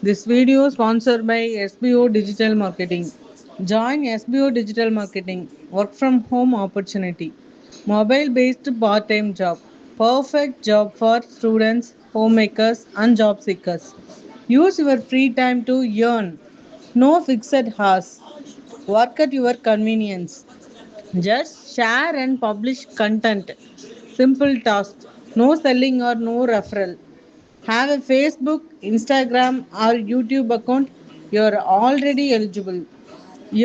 This video sponsored by SBO Digital Marketing. Join SBO Digital Marketing. Work from home opportunity. Mobile based part time job. Perfect job for students, homemakers, and job seekers. Use your free time to earn. No fixed hours. Work at your convenience. Just share and publish content. Simple tasks. No selling or no referral. Have a Facebook, Instagram, or YouTube account. You're already eligible.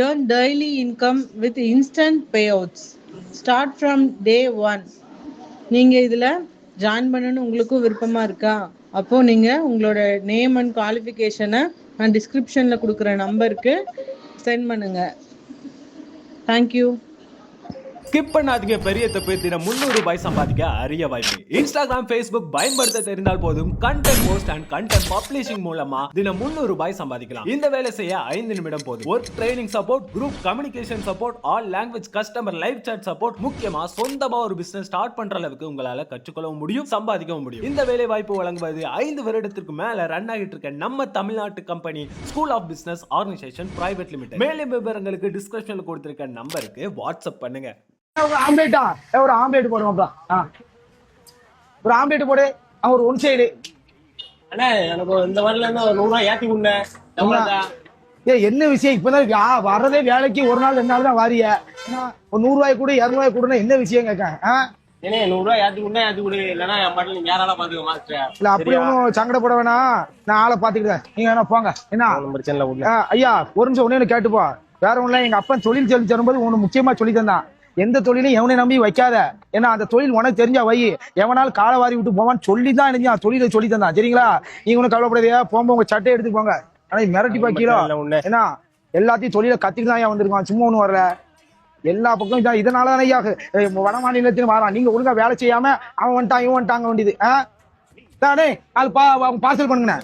Earn daily income with instant payouts. Start from day one. நீங்கள் இதில் join பண்ணணும்னு உங்களுக்கும் விருப்பமாக இருக்கா? அப்போது நீங்கள் உங்களோட name and குவாலிஃபிகேஷனை நான் டிஸ்கிரிப்ஷனில் கொடுக்குற நம்பருக்கு சென்ட் பண்ணுங்கள். தேங்க்யூ. ஸ்கிப் பண்ணாதீங்க, பெரிய தப்பு. தினம் 300 ரூபாய் சம்பாதிக்க அரிய வாய்ப்பு. இன்ஸ்டாகிராம், ஃபேஸ்புக் பயன்படுத்த தெரிந்தால் போதும். Content post and content publishing மூலமா தினம் 300 ரூபாய் சம்பாதிக்கலாம். இந்த வேலை செய்ய 5 நிமிடம் போதும். Work training support, group communication support, all language customer live chat support, முக்கியமா சொந்தமா ஒரு பிசினஸ் ஸ்டார்ட் பண்ற அளவுக்கு உங்களால கற்றுக்கொள்ளவும் முடியும், சம்பாதிக்கவும் முடியும். இந்த வேலை வாய்ப்பு வழங்குவது 5 வருடத்திற்கு மேல ரன் ஆகிட்டு இருக்க நம்ம தமிழ்நாட்டு company school of business organisation private limited. மேலும் விவரங்களுக்கு டிஸ்கிரிப்ஷன்ல கொடுத்திருக்க நம்பருக்கு வாட்ஸ்அப் பண்ணுங்க. ஆம்லேட்டா ஒரு ஆம்லேட் போடுவாப்ல. ஒரு ஆம்லேட் போடு. ஒரு ஒன் சைடு அண்ணா எனக்கு இந்த மாதிரில இருந்து ஒரு 100 ரூபாய் ஏத்தி கொடுங்க. என்ன விஷயம்? இப்பதான் வர்றதே வேலைக்கு ஒரு நாள் 2 நாள் தான் வாரிய. ஒரு 100 ரூபாய் கூட 200 ரூபாய் கூட என்ன விஷயம் கேட்க? ஏன்னா 100 ரூபாய் ஏத்தி கொடுங்க, ஏத்தி கொடு. இல்லன்னா என் பாட்டில் நீங்க யாரால பாத்துக்க மாஸ்டர். இல்ல அப்படி ஒன்னும் சங்கடப்பட வேணாம், நான் ஆளை பாத்துக்கிட்டேன். நீங்க வேணா போங்க. என்ன பிரச்சனை இல்ல. ஐயா ஒரு நிமிஷம் ஒண்ணு கேட்டுப்போ. வேற ஒண்ணுல எங்க அப்பன் தொழில் சொல்லி தரும்போது ஒண்ணு முக்கியமா சொல்லி தந்தான். எந்த தொழிலையும் எவனை நம்பி வைக்காத. ஏன்னா அந்த தொழில் உனக்கு தெரிஞ்சா வை. எவனாலும் காலை வாரி விட்டு போவான்னு சொல்லிதான் எனக்கு தொழிலை சொல்லி தந்தான். சரிங்களா? நீங்க ஒன்னும் கவலைப்படாதீங்க. போகும்போது உங்க சட்டை எடுத்து போங்க. ஆனா மிரட்டி பாக்கீங்களோ? ஏன்னா எல்லாத்தையும் தொழிலை கத்துக்கிட்டு தான் வந்திருக்கான், சும்மா ஒண்ணு வரல. எல்லா பக்கம் இதான். இதனாலதான் ஐயா வட மாநிலத்திலும் வரான். நீங்க ஒழுங்கா வேலை செய்யாம அவன் வந்துட்டான் இவன் வந்துட்டாங்க வேண்டியது. தானே அது பார்சல் பண்ணுங்கண்ணே.